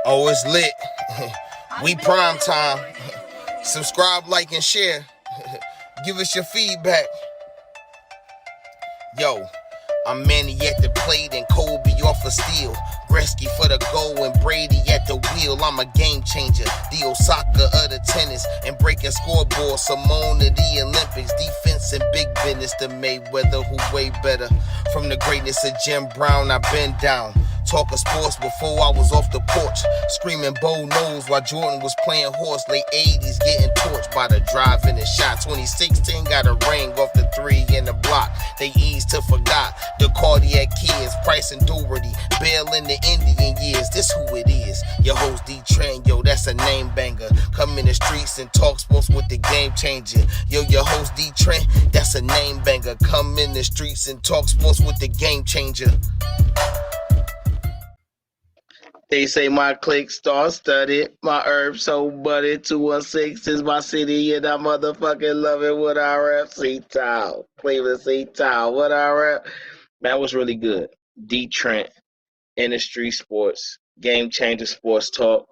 Oh, it's lit. We prime time. Subscribe, like, and share. Give us your feedback. Yo, I'm Manny at the plate and Kobe off a steal. Gretzky for the goal and Brady at the wheel. I'm a game changer, the Osaka of the tennis. And breaking scoreboards, Simone of the Olympics. Defense and big business, the Mayweather who way better. From the greatness of Jim Brown, I've been down. Talking sports before I was off the porch. Screaming Bo knows while Jordan was playing horse. Late 80s getting torched by the drive and the shot. 2016 got a ring off the three in the block. They eased to forgot the cardiac kids. Price and Doherty, Bell in the Indian years. This who it is. Your host DeeTrynt, yo, that's a name banger. Come in the streets and talk sports with the game changer. Yo, your host DeeTrynt, that's a name banger. Come in the streets and talk sports with the game changer. They say my click star studded, my herb so budded. 216 is my city, and I motherfucking love it with our FC Town. Cleveland C Town, what our that was really good. DeeTrynt, InDaStreetzSportz, Game Changer Sports Talk.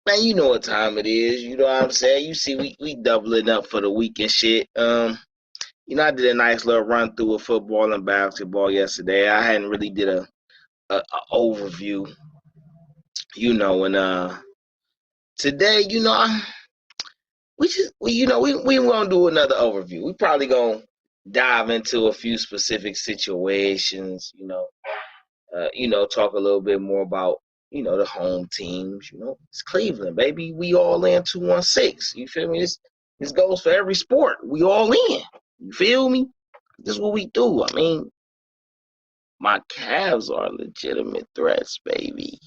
Man, you know what time it is. You know what I'm saying? You see, we doubling up for the week and shit. I did a nice little run through of football and basketball yesterday. I hadn't really did a overview. And today, we gonna do another overview. We probably gonna dive into a few specific situations, talk a little bit more about, the home teams. It's Cleveland, baby. We all in 216. You feel me? This goes for every sport. We all in. You feel me? This is what we do. I mean, my Cavs are legitimate threats, baby.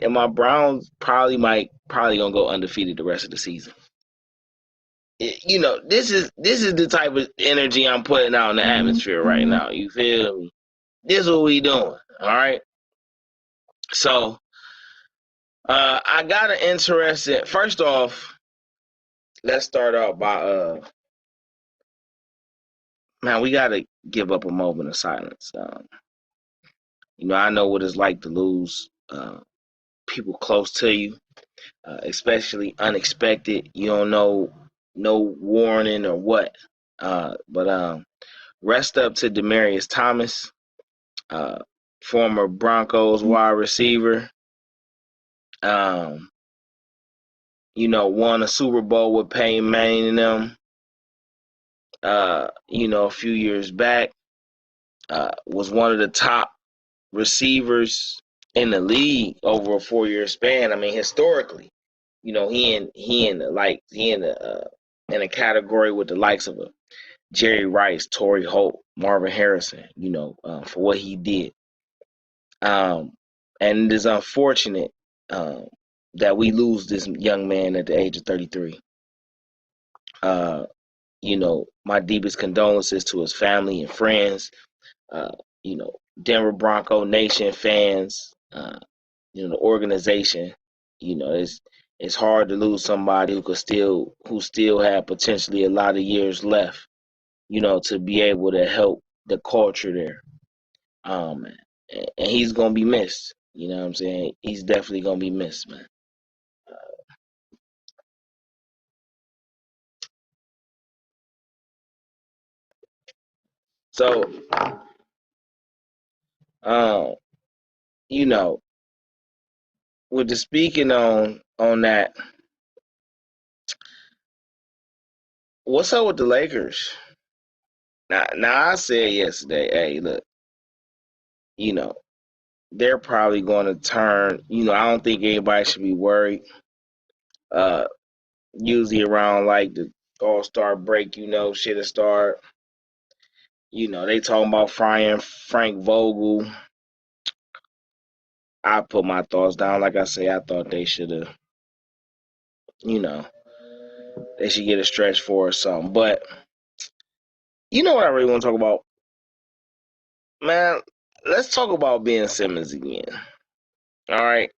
And my Browns probably gonna go undefeated the rest of the season. This is the type of energy I'm putting out in the atmosphere right now. You feel me? This is what we doing. All right. So, I got an interesting. First off, let's start off by man, we gotta give up a moment of silence. I know what it's like to lose people close to you. Especially unexpected. You don't know, no warning or what. But rest up to Demaryius Thomas, former Broncos wide receiver. Won a Super Bowl with Peyton Manning and them. A few years back. Was one of the top receivers in the league over a 4-year span. I mean, historically, he in a category with the likes of Jerry Rice, Torrey Holt, Marvin Harrison, for what he did. And it is unfortunate that we lose this young man at the age of 33. My deepest condolences to his family and friends. Denver Bronco Nation fans, the organization. It's hard to lose somebody who still have potentially a lot of years left, to be able to help the culture there. And he's gonna be missed. You know what I'm saying? He's definitely gonna be missed, man. So, with the speaking on that, what's up with the Lakers? Now I said yesterday, hey, look, they're probably going to turn. I don't think anybody should be worried. Usually around like the All-Star break, shit'll start. They talking about firing Frank Vogel. I put my thoughts down. Like I say, I thought they should have, they should get a stretch for or something. But you know what I really want to talk about? Man, let's talk about Ben Simmons again. All right?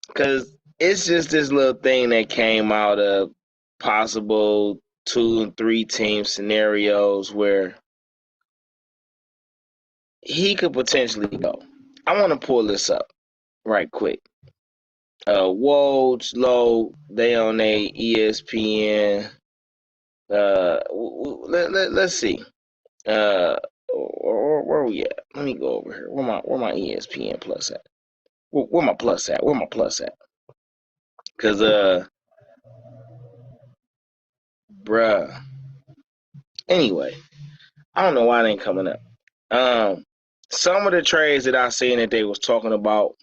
Because it's just this little thing that came out of possible 2 and 3 team scenarios where he could potentially go. I want to pull this up. right quick. Woj, Low, they on a ESPN. Let's see. Where we at? Let me go over here. Where my ESPN plus at? Where my plus at? Where my plus at? Cause bruh. Anyway, I don't know why it ain't coming up. Some of the trades that I seen that they was talking about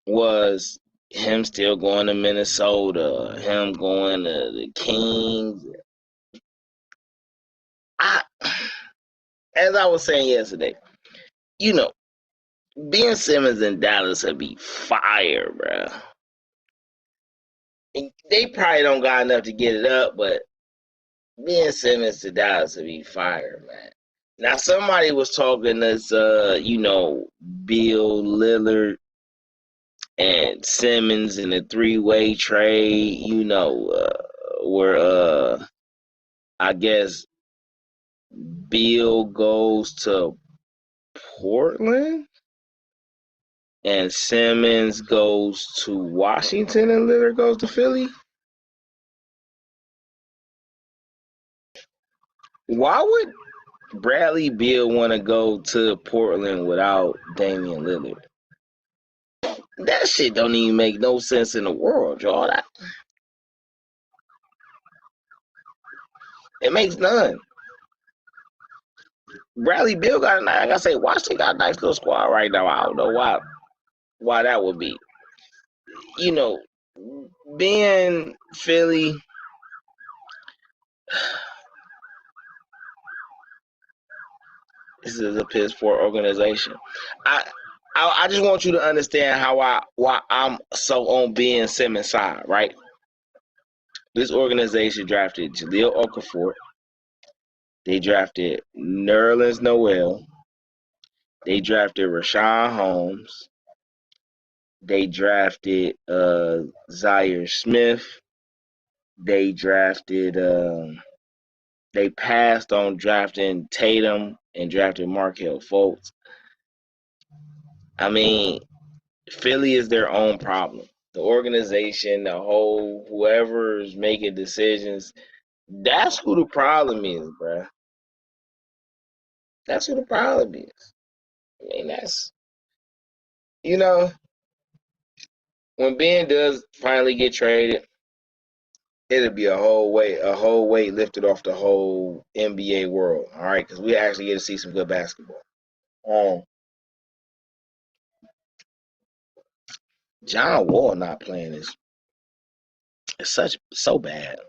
was him still going to Minnesota, him going to the Kings. As I was saying yesterday, you know, Ben Simmons in Dallas would be fire, bro. And they probably don't got enough to get it up, but Ben Simmons to Dallas would be fire, man. Now somebody was talking this, Bill Lillard and Simmons in a three-way trade, where I guess Bill goes to Portland and Simmons goes to Washington and Lillard goes to Philly. Why would Bradley Beal want to go to Portland without Damian Lillard? That shit don't even make no sense in the world, y'all. It makes none. Bradley Beal got like I say, Washington got a nice little squad right now. I don't know why that would be. Being Philly, this is a piss poor organization. I just want you to understand why I'm so on Ben Simmons' side, right? This organization drafted Jahlil Okafor. They drafted Nerlens Noel. They drafted Rashawn Holmes. They drafted Zaire Smith. They drafted they passed on drafting Tatum and drafted Markelle Fultz. I mean, Philly is their own problem. The organization, the whole, whoever's making decisions, that's who the problem is, bruh. That's who the problem is. I mean, that's, when Ben does finally get traded, it'll be a whole weight lifted off the whole NBA world, all right? Because we actually get to see some good basketball. John Wall not playing is so bad.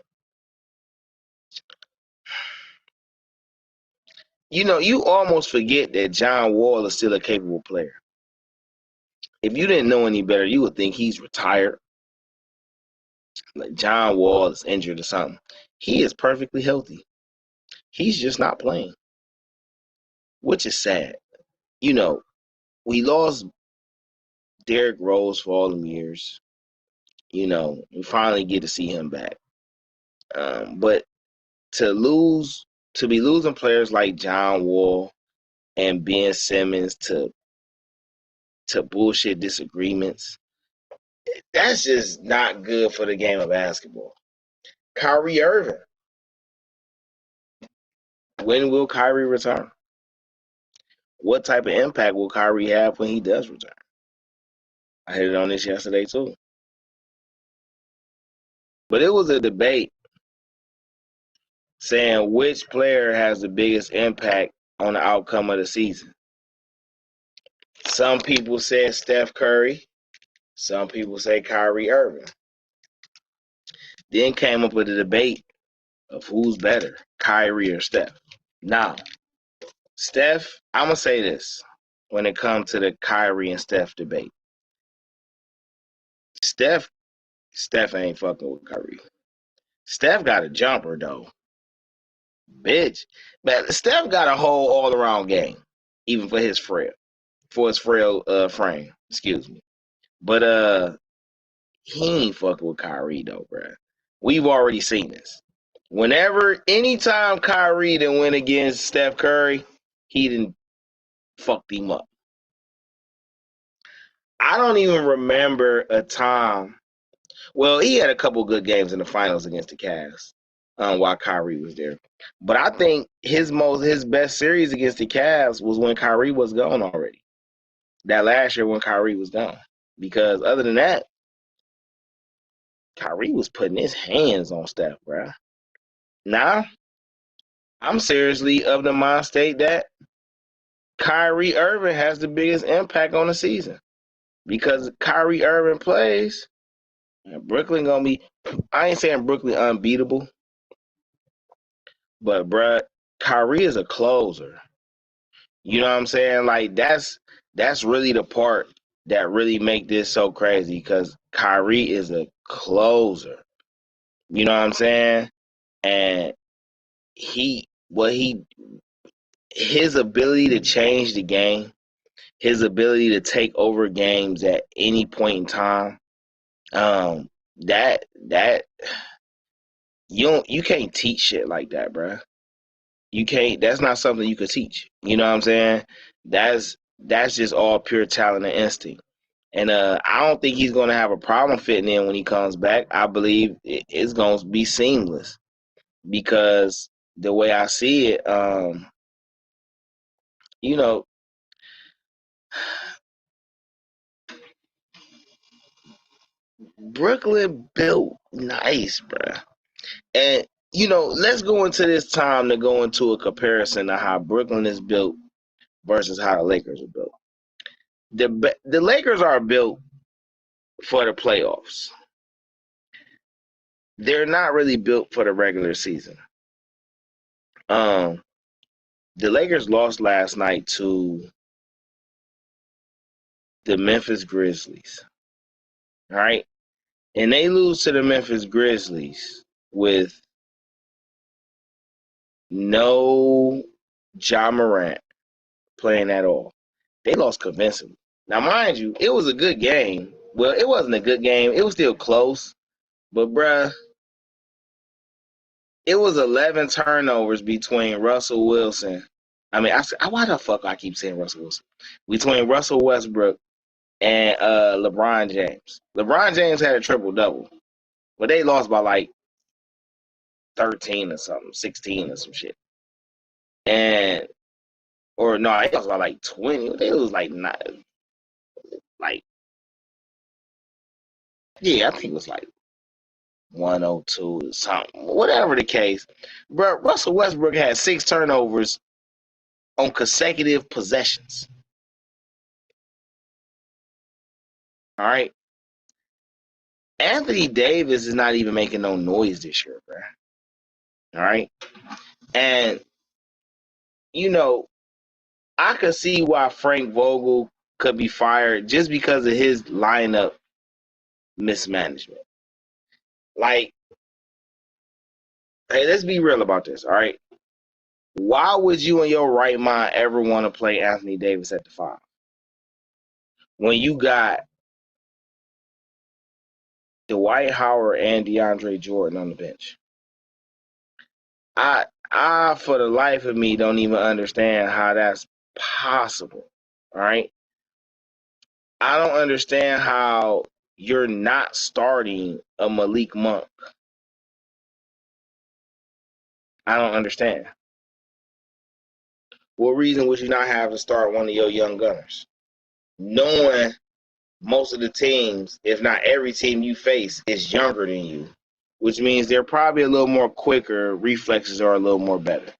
You almost forget that John Wall is still a capable player. If you didn't know any better, you would think he's retired. Like John Wall is injured or something. He is perfectly healthy. He's just not playing, which is sad. We lost Derrick Rose for all them years. We finally get to see him back. But to be losing players like John Wall and Ben Simmons to bullshit disagreements, that's just not good for the game of basketball. Kyrie Irving. When will Kyrie return? What type of impact will Kyrie have when he does return? I hit it on this yesterday too. But it was a debate saying which player has the biggest impact on the outcome of the season. Some people said Steph Curry. Some people say Kyrie Irving. Then came up with a debate of who's better, Kyrie or Steph. Now, Steph, I'm going to say this when it comes to the Kyrie and Steph debate. Steph ain't fucking with Kyrie. Steph got a jumper, though. Bitch. But Steph got a whole all-around game, even for his frail frame. Excuse me. But he ain't fucking with Kyrie, though, bruh. We've already seen this. Anytime Kyrie done went against Steph Curry, he done fucked him up. I don't even remember a time. Well, he had a couple good games in the finals against the Cavs while Kyrie was there. But I think his best series against the Cavs was when Kyrie was gone already. That last year when Kyrie was gone. Because other than that, Kyrie was putting his hands on Steph, bro. Now, I'm seriously of the mind state that Kyrie Irving has the biggest impact on the season. Because Kyrie Irving plays, and Brooklyn gonna be, I ain't saying Brooklyn unbeatable, but bruh, Kyrie is a closer. You know what I'm saying? Like that's really the part that really make this so crazy because Kyrie is a closer. You know what I'm saying? And his ability to change the game, his ability to take over games at any point in time, that you can't teach shit like that, bro. You can't. That's not something you could teach. You know what I'm saying? That's just all pure talent and instinct. And I don't think he's gonna have a problem fitting in when he comes back. I believe it's gonna be seamless because the way I see it, you know, Brooklyn built nice, bro. And let's go into this time to go into a comparison of how Brooklyn is built versus how the Lakers are built. The Lakers are built for the playoffs. They're not really built for the regular season. The Lakers lost last night to the Memphis Grizzlies. All right. And they lose to the Memphis Grizzlies with no Ja Morant playing at all. They lost convincingly. Now, mind you, it was a good game. Well, it wasn't a good game. It was still close. But, bruh, it was 11 turnovers between Russell Wilson. I mean, why the fuck I keep saying Russell Wilson? Between Russell Westbrook and LeBron James. LeBron James had a triple-double. But they lost by like 13 or something, 16 or some shit. Or no, they lost by like 20. They was like, not, like, yeah, I think it was like 102 or something. Whatever the case. Bro, Russell Westbrook had 6 turnovers on consecutive possessions. All right. Anthony Davis is not even making no noise this year, bro. All right. And, I could see why Frank Vogel could be fired just because of his lineup mismanagement. Like, hey, let's be real about this, all right? Why would you in your right mind ever want to play Anthony Davis at the 5 when you got Dwight Howard and DeAndre Jordan on the bench? I for the life of me don't even understand how that's possible. All right. I don't understand how you're not starting a Malik Monk. I don't understand. What reason would you not have to start one of your young gunners? Knowing most of the teams, if not every team you face, is younger than you, which means they're probably a little more quicker, reflexes are a little more better.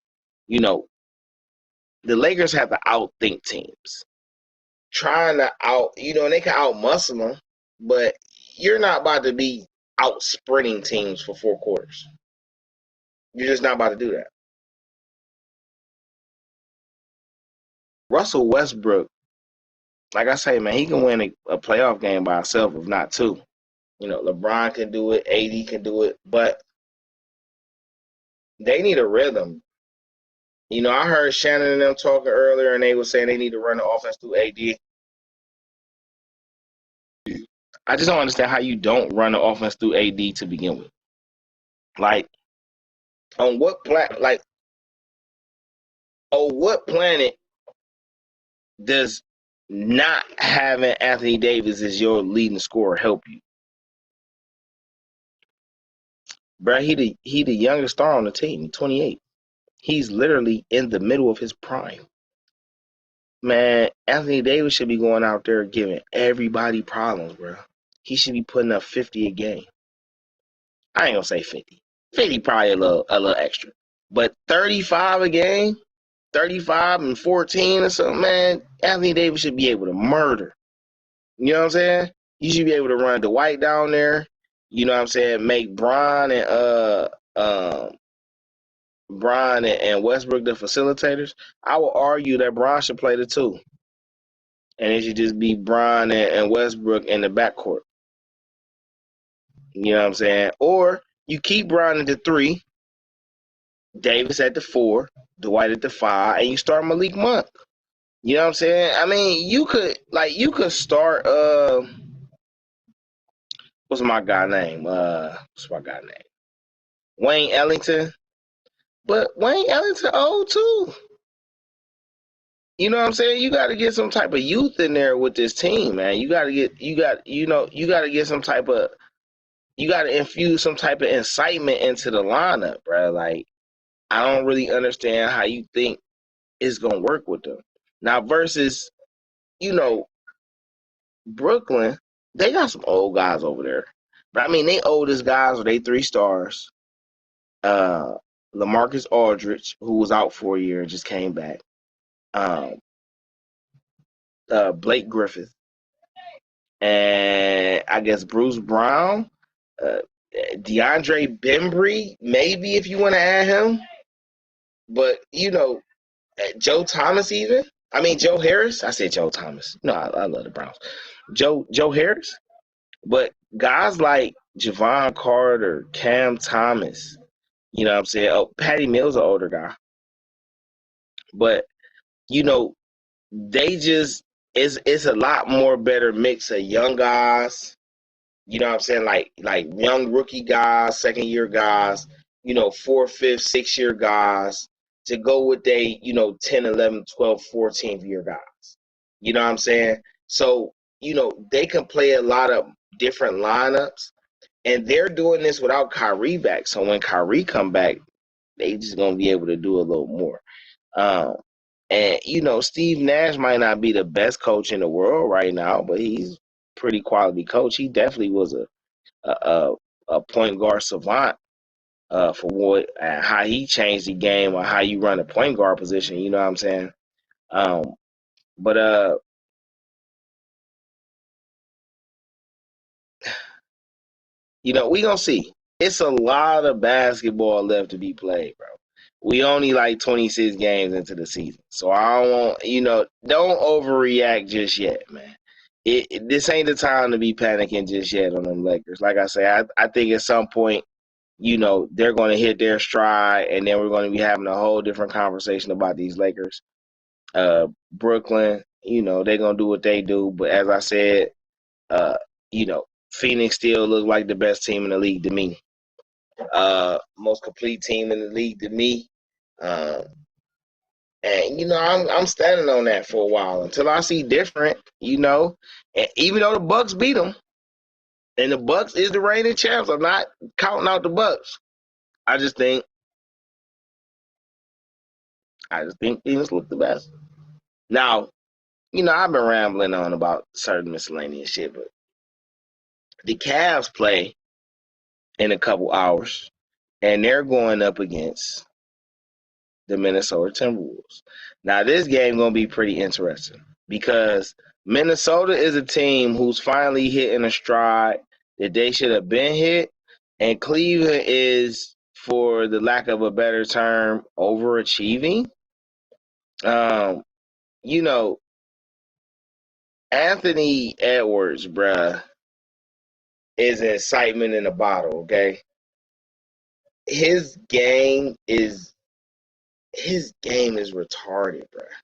The Lakers have to outthink teams. Trying to and they can outmuscle them, but you're not about to be out sprinting teams for 4 quarters. You're just not about to do that. Russell Westbrook, like I say, man, he can win a playoff game by himself, if not 2. LeBron can do it, AD can do it, but they need a rhythm. I heard Shannon and them talking earlier, and they were saying they need to run the offense through AD. I just don't understand how you don't run the offense through AD to begin with. Like, on what planet does not having Anthony Davis as your leading scorer help you? Bro, he the youngest star on the team, 28. He's literally in the middle of his prime. Man, Anthony Davis should be going out there giving everybody problems, bro. He should be putting up 50 a game. I ain't gonna say 50. 50 probably a little extra. But 35 a game, 35 and 14 or something, man, Anthony Davis should be able to murder. You know what I'm saying? You should be able to run Dwight down there. You know what I'm saying? Make Bron and Westbrook the facilitators. I will argue that Bron should play the two. And it should just be Bron and Westbrook in the backcourt. You know what I'm saying? Or you keep Bron at the 3, Davis at the 4, Dwight at the 5, and you start Malik Monk. You know what I'm saying? I mean, you could start what's my guy name? Wayne Ellington. But Wayne Ellington old too. You know what I'm saying? You got to get some type of youth in there with this team, man. You got to infuse some type of incitement into the lineup, bro. Like, I don't really understand how you think it's going to work with them. Now, versus, Brooklyn, they got some old guys over there. But, I mean, they oldest guys are they 3 stars. LaMarcus Aldridge, who was out for a year, just came back. Blake Griffin, and I guess Bruce Brown, DeAndre Bembry, maybe if you want to add him. But, Joe Thomas even. I mean, Joe Harris. I said Joe Thomas. No, I love the Browns. Joe Harris. But guys like Javon Carter, Cam Thomas, you know what I'm saying? Oh, Patty Mills, an older guy. But, they just it's a lot more better mix of young guys, you know what I'm saying, like young rookie guys, second year guys, 4th, 5th, 6th year guys to go with 10, 11, 12, 14th year guys. You know what I'm saying? So, they can play a lot of different lineups, and they're doing this without Kyrie back. So when Kyrie come back, they just gonna be able to do a little more. And, Steve Nash might not be the best coach in the world right now, but he's a pretty quality coach. He definitely was a point guard savant for how he changed the game or how you run a point guard position. You know what I'm saying? But we going to see. It's a lot of basketball left to be played, bro. We only like 26 games into the season. So I don't want, don't overreact just yet, man. This ain't the time to be panicking just yet on them Lakers. Like I say, I think at some point, they're going to hit their stride, and then we're going to be having a whole different conversation about these Lakers. Brooklyn, they're going to do what they do. But as I said, Phoenix still looks like the best team in the league to me. Most complete team in the league to me. And I'm standing on that for a while until I see different, and even though the Bucks beat them, and the Bucks is the reigning champs, I'm not counting out the Bucks. I just think Phoenix look the best. Now, I've been rambling on about certain miscellaneous shit, but the Cavs play in a couple hours, and they're going up against the Minnesota Timberwolves. Now, this game going to be pretty interesting because Minnesota is a team who's finally hitting a stride that they should have been hit, and Cleveland is, for the lack of a better term, overachieving. Anthony Edwards, bruh, is excitement in a bottle, okay? His game is retarded, bruh.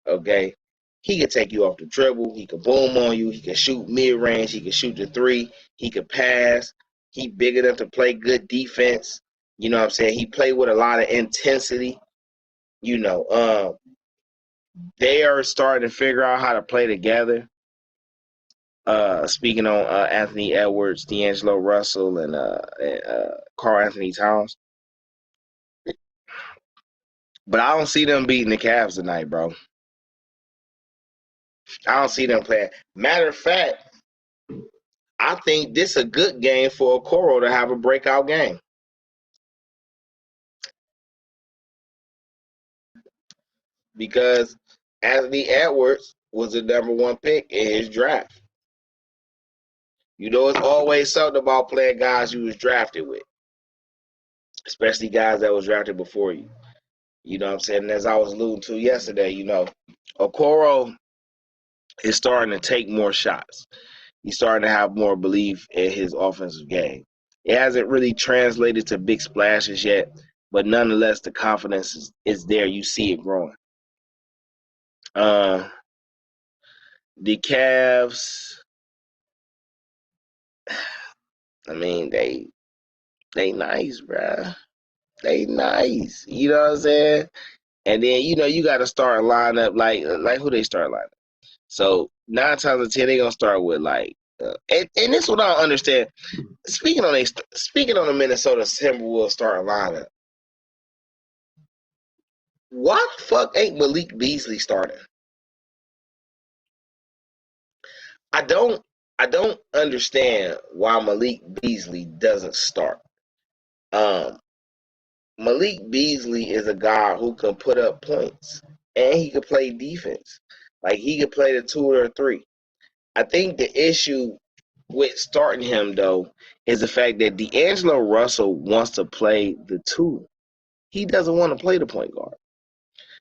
Okay? He could take you off the dribble. He could boom on you. He could shoot mid-range. He could shoot the 3. He could pass. He big enough to play good defense. You know what I'm saying? He played with a lot of intensity. they are starting to figure out how to play together. Speaking on Anthony Edwards, D'Angelo Russell, and Karl Anthony Towns. But I don't see them beating the Cavs tonight, bro. I don't see them playing. Matter of fact, I think this is a good game for Okoro to have a breakout game. Because Anthony Edwards was the #1 pick in his draft. You know, it's always something about playing guys you was drafted with, especially guys that was drafted before you. You know what I'm saying? And as I was alluding to yesterday, you know, Okoro is starting to take more shots. He's starting to have more belief in his offensive game. It hasn't really translated to big splashes yet, but nonetheless, the confidence is there. You see it growing. The Cavs, I mean, they nice, bruh. They nice. You know what I'm saying? And then, you know, you got to start lineup like who they start lineup. So 9 times out of 10, they gonna start with like, and this is what I don't understand. Speaking on the Minnesota Timberwolves starting lineup, why the fuck ain't Malik Beasley starting? I don't understand why Malik Beasley doesn't start. Malik Beasley is a guy who can put up points and he can play defense. Like he could play the 2 or 3. I think the issue with starting him though is the fact that D'Angelo Russell wants to play the 2. He doesn't want to play the point guard.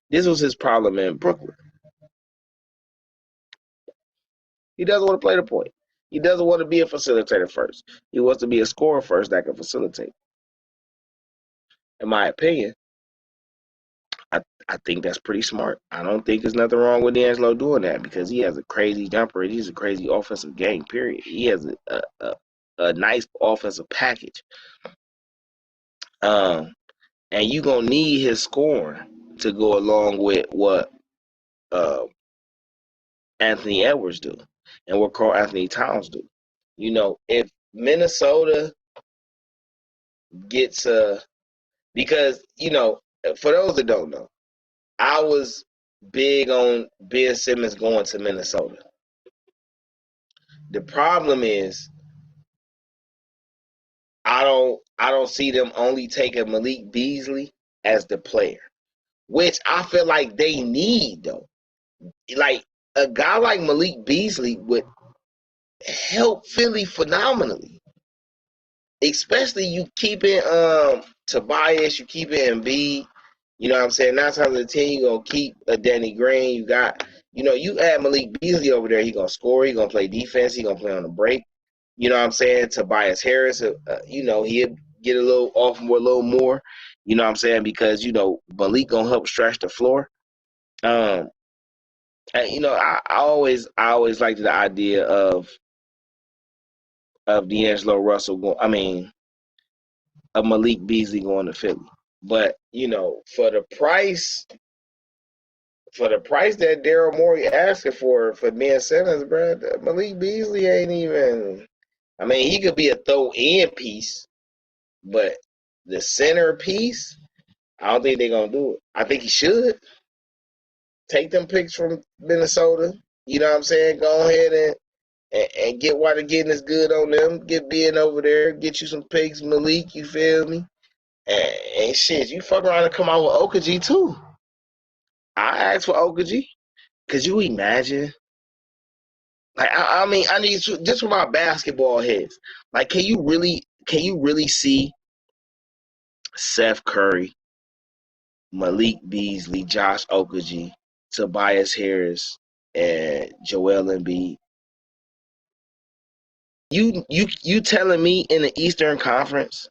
This was his problem in Brooklyn. He doesn't want to play the point. He doesn't want to be a facilitator first. He wants to be a scorer first that can facilitate. In my opinion, I think that's pretty smart. I don't think there's nothing wrong with D'Angelo doing that because he has a crazy jumper and he's a crazy offensive game, period. He has a nice offensive package. And you're going to need his scoring to go along with what Anthony Edwards do and what Karl Anthony Towns do. You know, if Minnesota gets because, you know, for those that don't know, I was big on Ben Simmons going to Minnesota. The problem is I don't see them only taking Malik Beasley as the player, which I feel like they need though. Like a guy like Malik Beasley would help Philly phenomenally. Especially you keeping Tobias, you keeping Embiid. You know what I'm saying? 9 times out of 10, you're going to keep a Danny Green. You got, you know, you add Malik Beasley over there, he's going to score, he's going to play defense, he's going to play on the break. You know what I'm saying? Tobias Harris, you know, he'll get a little off more, a little more. You know what I'm saying? Because, you know, Malik going to help stretch the floor. And, you know, I always liked the idea of D'Angelo Russell of Malik Beasley going to Philly. But, you know, for the price that Daryl Morey asking for Ben Simmons, bro, Malik Beasley ain't even. I mean, he could be a throw-in piece, but the center piece, I don't think they're gonna do it. I think he should take them picks from Minnesota. You know what I'm saying? Go ahead and get why they're getting as good on them. Get Ben over there, get you some picks, Malik. You feel me? And shit, you fuck around and come out with Okaji too. I asked for Okaji. Could you imagine? Like, I mean, I need to, just for my basketball heads. Like, can you really see Seth Curry, Malik Beasley, Josh Okaji, Tobias Harris, and Joel Embiid? You telling me in the Eastern Conference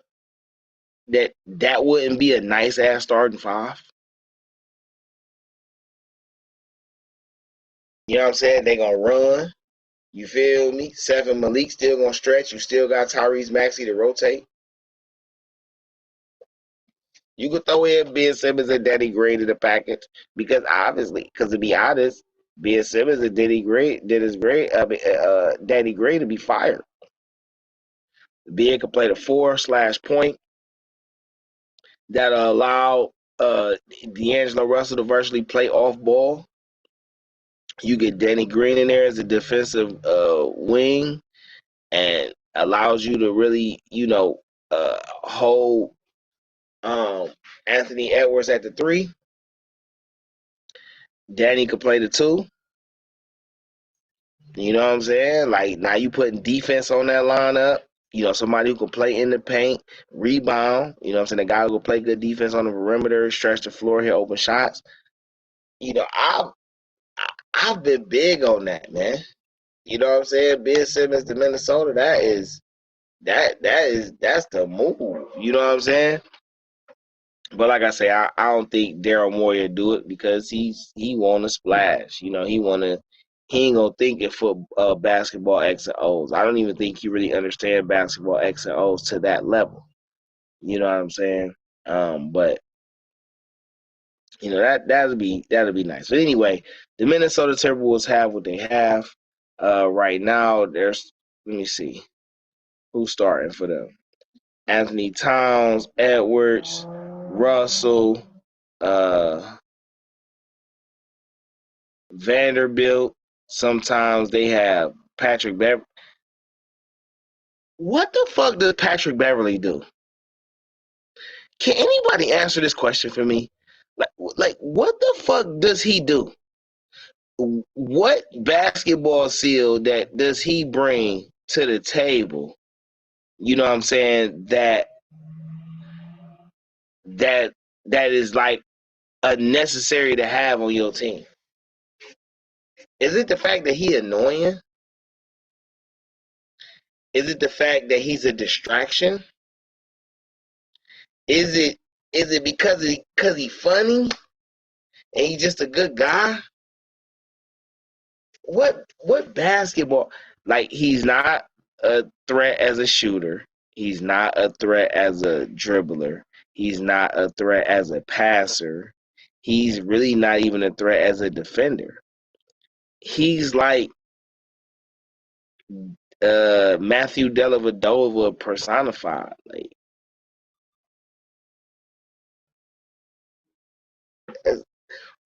that wouldn't be a nice ass starting 5? You know what I'm saying? They gonna run. You feel me? Seth and Malik still gonna stretch. You still got Tyrese Maxey to rotate. You could throw in Ben Simmons and Danny Gray to the package because to be honest, Ben Simmons and Danny Gray, Danny Gray to be fired. Ben could play the 4/point that'll allow D'Angelo Russell to virtually play off ball. You get Danny Green in there as a defensive wing and allows you to really, hold Anthony Edwards at the 3. Danny could play the 2. You know what I'm saying? Like, now you putting defense on that lineup. Somebody who can play in the paint, rebound. You know what I'm saying? A guy who can play good defense on the perimeter, stretch the floor, hit open shots. I've been big on that, man. You know what I'm saying? Ben Simmons to Minnesota, that's the move. You know what I'm saying? But like I say, I don't think Daryl Morey do it because he want to splash. He ain't gonna think it for basketball X and O's. I don't even think he really understand basketball X and O's to that level. You know what I'm saying? But that'll be nice. But anyway, the Minnesota Timberwolves have what they have. Right now, let me see who's starting for them. Anthony Towns, Edwards, Russell, Vanderbilt. Sometimes they have Patrick Beverly. What the fuck does Patrick Beverly do? Can anybody answer this question for me? Like what the fuck does he do? What basketball skill that does he bring to the table? You know what I'm saying? That is like a necessary to have on your team. Is it the fact that he annoying? Is it the fact that he's a distraction? Is it because he's funny and he's just a good guy? What basketball? Like, he's not a threat as a shooter. He's not a threat as a dribbler. He's not a threat as a passer. He's really not even a threat as a defender. He's like Matthew Dellavedova personified. Like,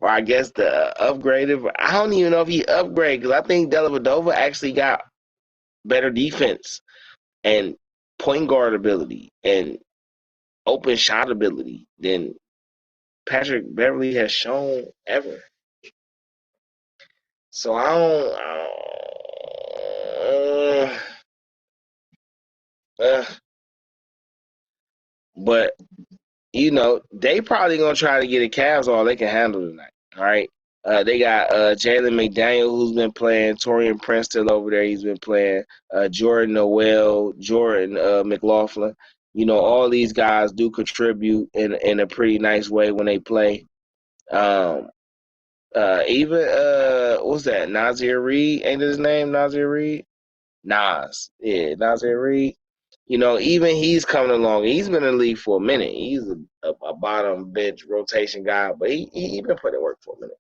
or I guess the upgraded. I don't even know if he upgraded because I think Dellavedova actually got better defense and point guard ability and open shot ability than Patrick Beverly has shown ever. So I don't. But they probably gonna try to get a Cavs all they can handle tonight. All right. They got Jalen McDaniel, who's been playing. Torian Prince still over there. He's been playing. Jordan Noel, Jordan McLaughlin. All these guys do contribute in a pretty nice way when they play. Even what's that? Nazir Reed, ain't his name Nazir Reed? Nas, yeah, Nazir Reed. Even he's coming along. He's been in the league for a minute. He's a bottom bench rotation guy, but he been putting in work for a minute.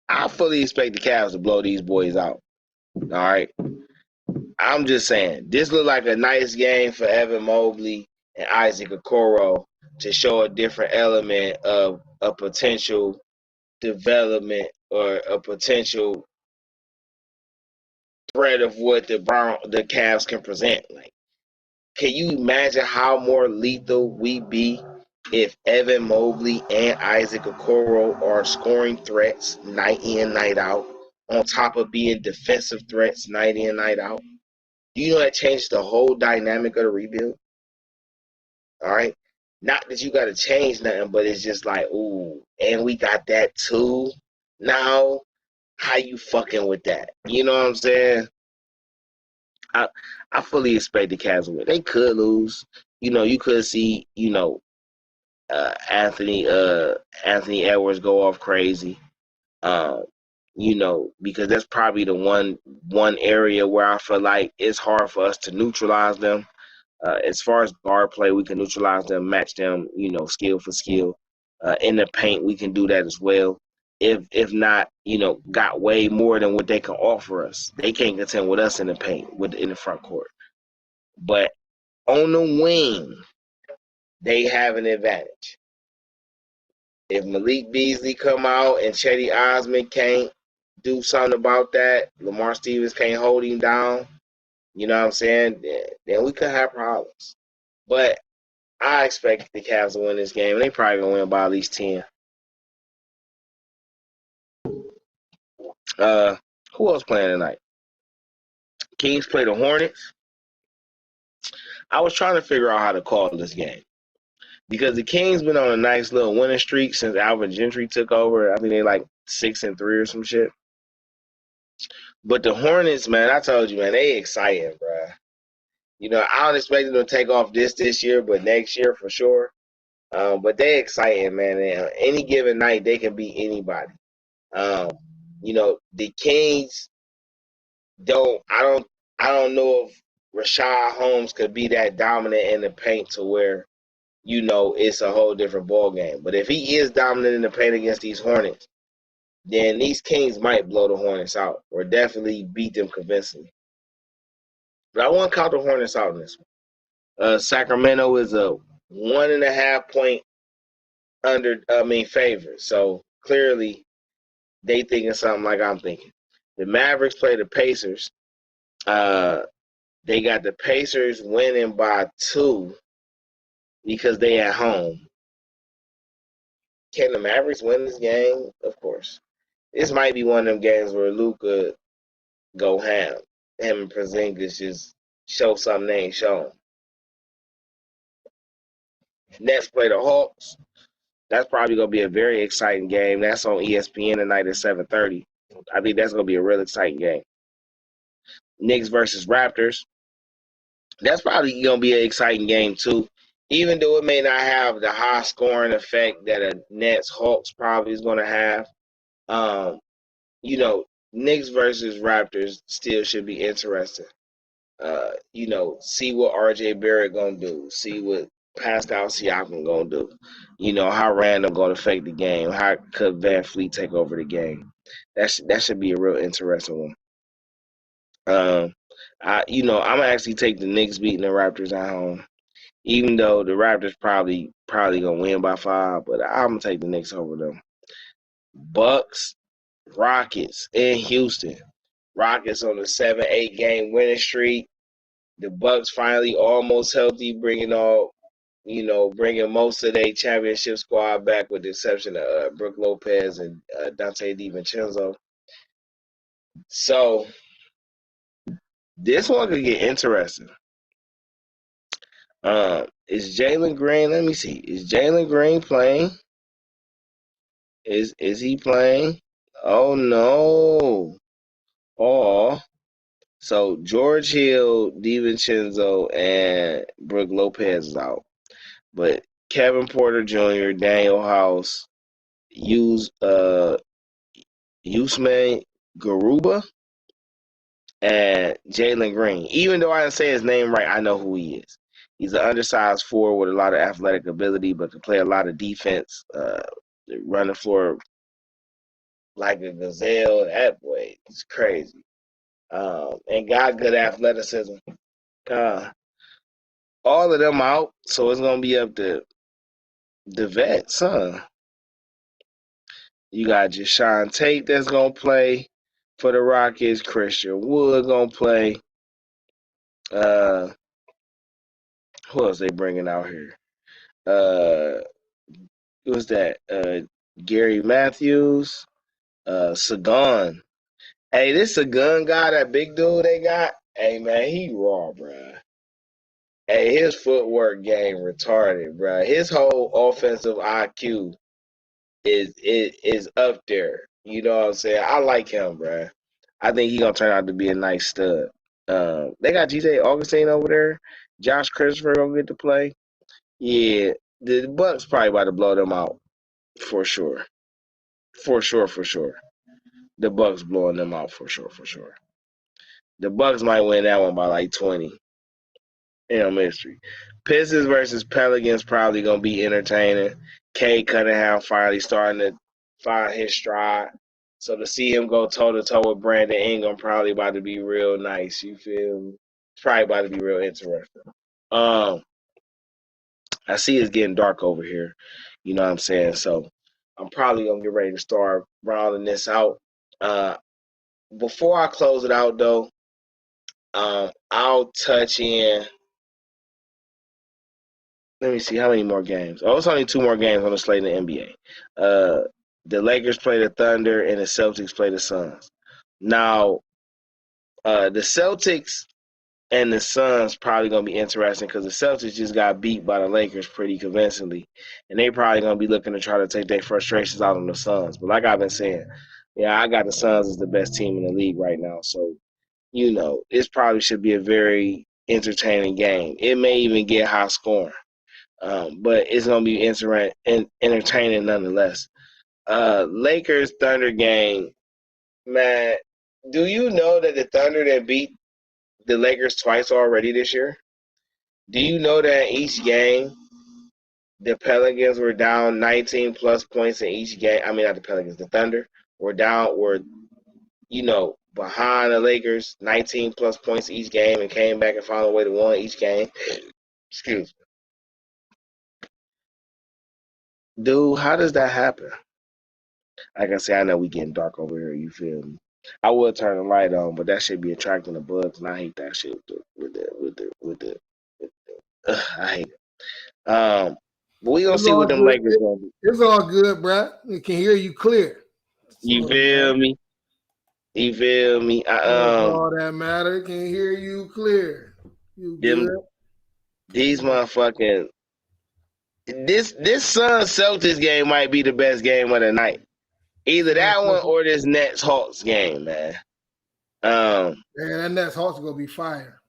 I fully expect the Cavs to blow these boys out. All right. I'm just saying, this looked like a nice game for Evan Mobley and Isaac Okoro to show a different element of a potential development or a potential threat of what the Cavs can present. Like, can you imagine how more lethal we be if Evan Mobley and Isaac Okoro are scoring threats night in, night out, on top of being defensive threats night in, night out? Do you know that changed the whole dynamic of the rebuild? All right? Not that you got to change nothing, but it's just like, ooh, and we got that too. Now, how you fucking with that? You know what I'm saying? I fully expect the Cavs to win. They could lose. You could see, Anthony Edwards go off crazy. because that's probably the one area where I feel like it's hard for us to neutralize them. As far as guard play, we can neutralize them, match them, skill for skill. In the paint, we can do that as well. If not, got way more than what they can offer us. They can't contend with us in the paint, in the front court. But on the wing, they have an advantage. If Malik Beasley come out and Chetty Osman can't do something about that, Lamar Stevens can't hold him down, you know what I'm saying, then we could have problems. But I expect the Cavs to win this game. They probably going to win by at least 10. Who else playing tonight? Kings play the Hornets. I was trying to figure out how to call this game because the Kings been on a nice little winning streak since Alvin Gentry took over. I think they like 6-3 or some shit. But the Hornets, man, I told you, man, they exciting, bro. I don't expect them to take off this year, but next year for sure. But they exciting, man. And any given night, they can beat anybody. The Kings I don't know if Rashad Holmes could be that dominant in the paint to where, it's a whole different ball game. But if he is dominant in the paint against these Hornets, then these Kings might blow the Hornets out or definitely beat them convincingly. But I want to count the Hornets out in this one. Sacramento is a 1.5 point favorite. So clearly they thinking something like I'm thinking. The Mavericks play the Pacers. They got the Pacers winning by 2 because they at home. Can the Mavericks win this game? Of course. This might be one of them games where Luka go ham. Him and Porzingis just show something they ain't shown. Nets play the Hawks. That's probably going to be a very exciting game. That's on ESPN tonight at 7:30. I think that's going to be a real exciting game. Knicks versus Raptors. That's probably going to be an exciting game too. Even though it may not have the high scoring effect that a Nets-Hawks probably is going to have. Knicks versus Raptors still should be interesting. See what RJ Barrett going to do. See what Pascal Siakam going to do. How Randall going to affect the game. How could Van Fleet take over the game. That should be a real interesting one. I'm going to actually take the Knicks beating the Raptors at home. Even though the Raptors probably going to win by 5, but I'm going to take the Knicks over them. Bucks, Rockets in Houston. Rockets on a 7-8 game winning streak. The Bucks finally almost healthy, bringing most of their championship squad back with the exception of Brook Lopez and Dante DiVincenzo. So this one could get interesting. Is Jalen Green? Let me see. Is Jalen Green playing? Is he playing? Oh no! Oh, so George Hill, DiVincenzo, and Brook Lopez is out, but Kevin Porter Jr., Daniel House, Usman Garuba, and Jalen Green. Even though I didn't say his name right, I know who he is. He's an undersized forward with a lot of athletic ability, but can play a lot of defense, run the floor like a gazelle. That boy is crazy. And got good athleticism. All of them out, so it's going to be up to the vets, huh? You got Jashawn Tate that's going to play for the Rockets. Christian Wood going to play. Who else they bringing out here? Who's that? Gary Matthews. Sagan. Hey, this Sagan guy, that big dude they got, hey, man, he raw, bruh. Hey, his footwork game retarded, bruh. His whole offensive IQ is up there. You know what I'm saying? I like him, bruh. I think he's going to turn out to be a nice stud. They got G.J. Augustine over there. Josh Christopher going to get to play. Yeah, the Bucks probably about to blow them out for sure. For sure. The Bucks blowing them out for sure, for sure. The Bucks might win that one by like 20. Mystery. Pistons versus Pelicans probably gonna be entertaining. Cade Cunningham finally starting to find his stride. So to see him go toe to toe with Brandon Ingram probably about to be real nice. You feel me? It's probably about to be real interesting. I see it's getting dark over here. You know what I'm saying? So I'm probably gonna get ready to start rounding this out. Before I close it out though, I'll touch in. Let me see how many more games. Oh, it's only 2 more games on the slate in the NBA. The Lakers play the Thunder and the Celtics play the Suns. Now, the Celtics and the Suns probably gonna be interesting because the Celtics just got beat by the Lakers pretty convincingly, and they probably gonna be looking to try to take their frustrations out on the Suns. But like I've been saying, yeah, I got the Suns as the best team in the league right now, so this probably should be a very entertaining game. It may even get high scoring. But it's gonna be entertaining nonetheless. Lakers Thunder game, man. Do you know that the Thunder that beat the Lakers twice already this year? Do you know that in each game the Pelicans were down 19 plus points in each game? I mean, not the Pelicans, the Thunder were behind the Lakers 19 plus points each game and came back and found a way to win each game. Excuse me. Dude, how does that happen? Like I say, I know we getting dark over here. You feel me? I would turn the light on, but that should be attracting the bugs, and I hate that shit I hate it. But we gonna see what them good. Lakers gonna do. It's all good, bro. We can hear you clear. You feel me? You feel me? All that matter can hear you clear. You good? These motherfucking this Suns Celtics game might be the best game of the night. Either that one or this Nets Hawks game, man. Man, that Nets Hawks gonna be fire.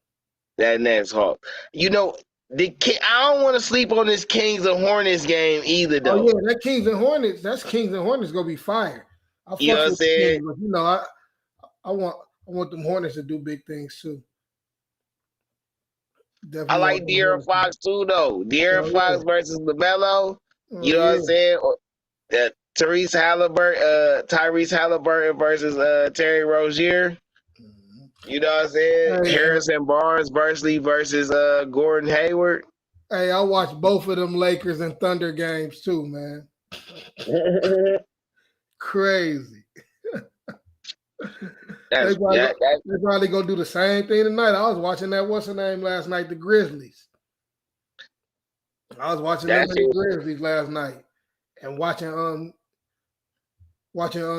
That Nets Hawks. I don't want to sleep on this Kings and Hornets game either, though. Oh yeah, that Kings and Hornets. That's Kings and Hornets gonna be fire. You know what I'm saying? Kings, but, I want them Hornets to do big things too. Definitely I like De'Aaron Fox too, though. De'Aaron Fox versus LaMelo. You know what I'm saying? Tyrese Halliburton versus Terry Rozier. You know what I'm saying? Hey, Harrison Barnes versus Gordon Hayward. Hey, I watched both of them Lakers and Thunder games too, man. Crazy. They probably gonna do the same thing tonight. I was watching that what's her name last night, the Grizzlies. I was watching the Grizzlies last night and watching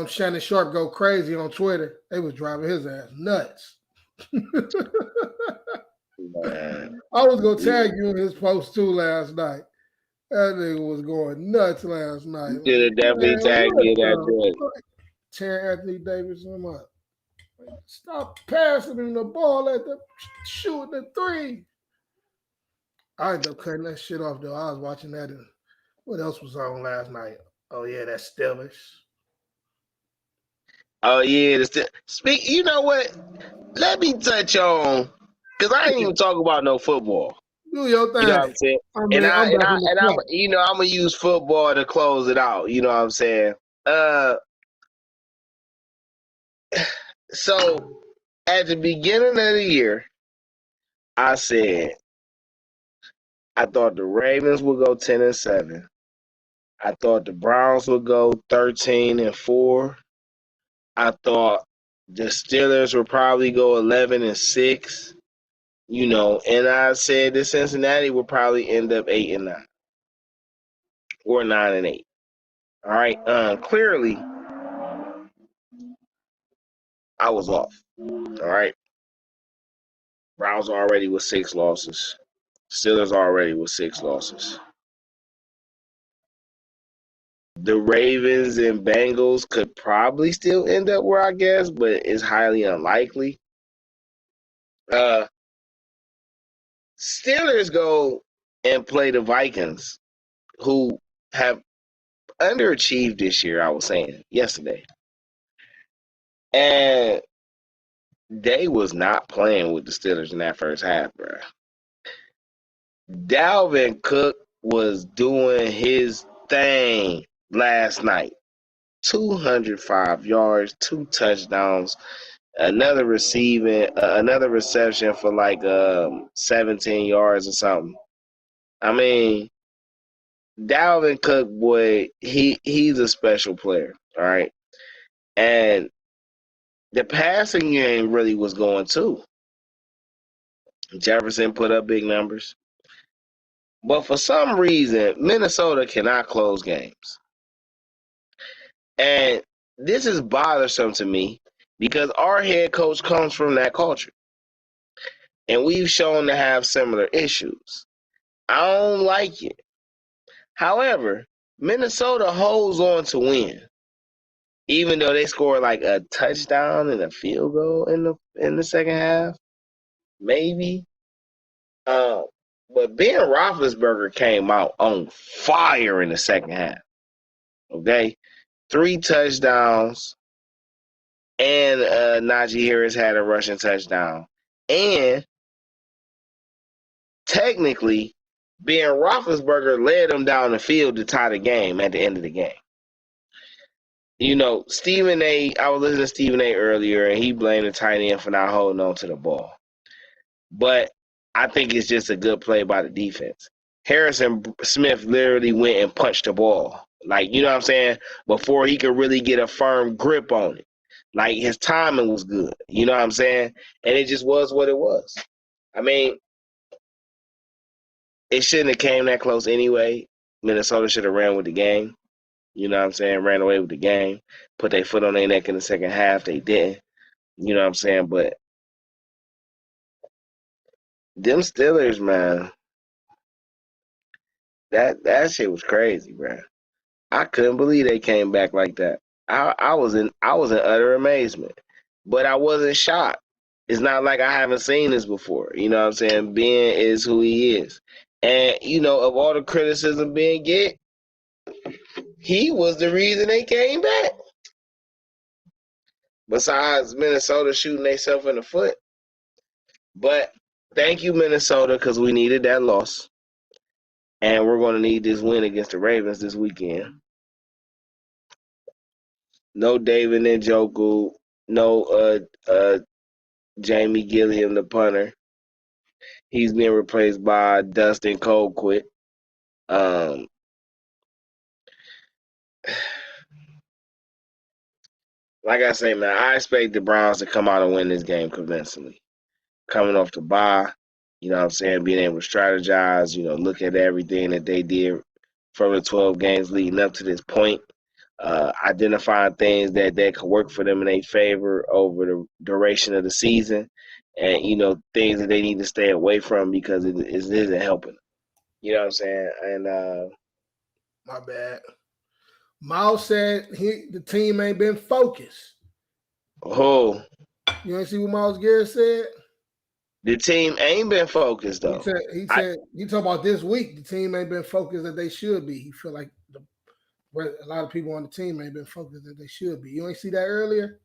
Shannon Sharp go crazy on Twitter. They was driving his ass nuts. I was gonna tag you in his post too last night. That nigga was going nuts last night. You should have definitely tagged me that joint. Tearing Anthony Davis up. Stop passing him the ball at the shooting the three. I ended up cutting that shit off though. I was watching that. And what else was on last night? Oh yeah, that's Steelers. Oh yeah, speak. You know what? Let me touch on because I ain't even talk about no football. Do your thing. You know what I'm saying? I'm gonna use football to close it out. You know what I'm saying? So at the beginning of the year, I said I thought the Ravens would go 10-7. I thought the Browns would go 13-4. I thought the Steelers would probably go 11-6. And I said that Cincinnati would probably end up 8-9 or 9-8. All right. Clearly, I was off. All right. Browns already with 6 losses. Steelers already with 6 losses. The Ravens and Bengals could probably still end up where I guess, but it's highly unlikely. Steelers go and play the Vikings, who have underachieved this year, I was saying yesterday. And they was not playing with the Steelers in that first half, bro. Dalvin Cook was doing his thing last night. 205 yards, 2 touchdowns, another reception for like 17 yards or something. I mean, Dalvin Cook, boy, he's a special player, all right? And the passing game really was going too. Jefferson put up big numbers. But for some reason, Minnesota cannot close games. And this is bothersome to me because our head coach comes from that culture. And we've shown to have similar issues. I don't like it. However, Minnesota holds on to win. Even though they scored like a touchdown and a field goal in the second half. Maybe. But Ben Roethlisberger came out on fire in the second half. Okay? 3 touchdowns, and Najee Harris had a rushing touchdown. And technically, Ben Roethlisberger led them down the field to tie the game at the end of the game. You know, Stephen A., I was listening to Stephen A. earlier, and he blamed the tight end for not holding on to the ball. But I think it's just a good play by the defense. Harrison Smith literally went and punched the ball. Like, you know what I'm saying? Before he could really get a firm grip on it. Like, his timing was good. You know what I'm saying? And it just was what it was. I mean, it shouldn't have came that close anyway. Minnesota should have ran with the game. You know what I'm saying? Ran away with the game. Put their foot on their neck in the second half. They didn't. You know what I'm saying? But them Steelers, man, that shit was crazy, bro. I couldn't believe they came back like that. I was in utter amazement. But I wasn't shocked. It's not like I haven't seen this before. You know what I'm saying? Ben is who he is. And, you know, of all the criticism Ben get, he was the reason they came back. Besides Minnesota shooting themselves in the foot. But thank you, Minnesota, because we needed that loss. And we're going to need this win against the Ravens this weekend. No David Njoku. No Jamie Gilliam, the punter. He's being replaced by Dustin Colquitt. Like I say, man, I expect the Browns to come out and win this game convincingly. Coming off the bye, you know what I'm saying, being able to strategize, you know, look at everything that they did from the 12 games leading up to this point, identifying things that could work for them in their favor over the duration of the season, and, you know, things that they need to stay away from because it isn't helping them. You know what I'm saying? And my bad. Miles said the team ain't been focused. Oh. You ain't see what Myles Garrett said? The team ain't been focused, though. He said you talk about this week, the team ain't been focused that they should be. He feel like a lot of people on the team ain't been focused that they should be. You ain't see that earlier?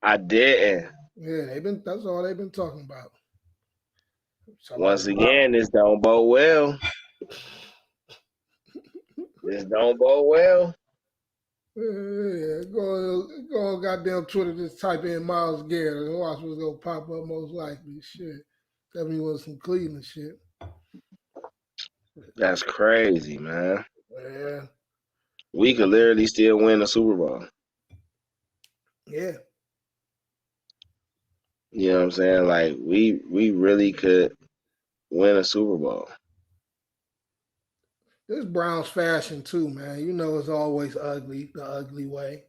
I didn't. Yeah, that's all they've been talking about. Once again, this don't bode well. This don't bode well. Yeah, go on goddamn Twitter, just type in Myles Garrett and watch what's gonna pop up most likely. Shit. That means was some Cleveland shit. That's crazy, man. Yeah. We could literally still win the Super Bowl. Yeah. You know what I'm saying? Like, we really could win a Super Bowl. This Browns fashion too, man. You know it's always ugly, the ugly way.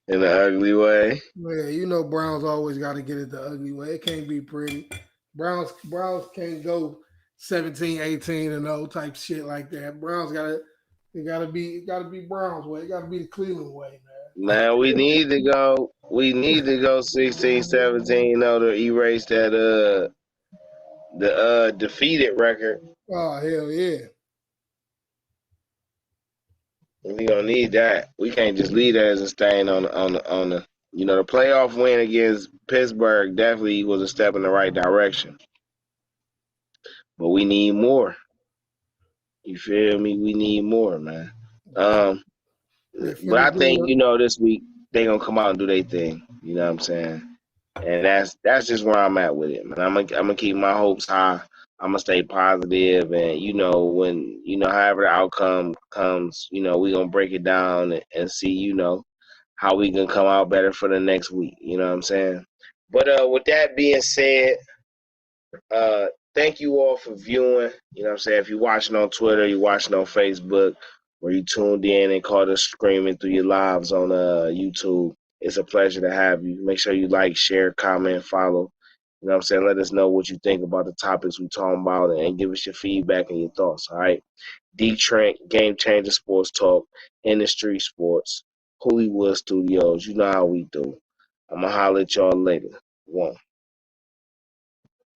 In the ugly way? Yeah, you know Browns always got to get it the ugly way. It can't be pretty. Browns can't go 17-18-0 type shit like that. Browns gotta be Browns way. It gotta be the Cleveland way, man. Man, we need to go 16-17 to erase that the defeated record. Oh hell yeah. We gonna need that. We can't just leave that as a stain on the. You know, the playoff win against Pittsburgh definitely was a step in the right direction, but we need more. You feel me? We need more, man. Um, They but finna I do think it. this week they gonna come out and do their thing. You know what I'm saying? And that's just where I'm at with it, man. I'm gonna keep my hopes high. I'm gonna stay positive, and when however the outcome comes, we gonna break it down and see how we can come out better for the next week. You know what I'm saying? But with that being said, thank you all for viewing. You know what I'm saying? If you're watching on Twitter, you're watching on Facebook, or you tuned in and caught us screaming through your lives on YouTube, it's a pleasure to have you. Make sure you like, share, comment, follow. You know what I'm saying? Let us know what you think about the topics we talking about and give us your feedback and your thoughts, all right? DeeTrynt, Game Changer Sports Talk, InDaStreetzSportz, Hollywood Studios. You know how we do. I'm going to holler at y'all later. One.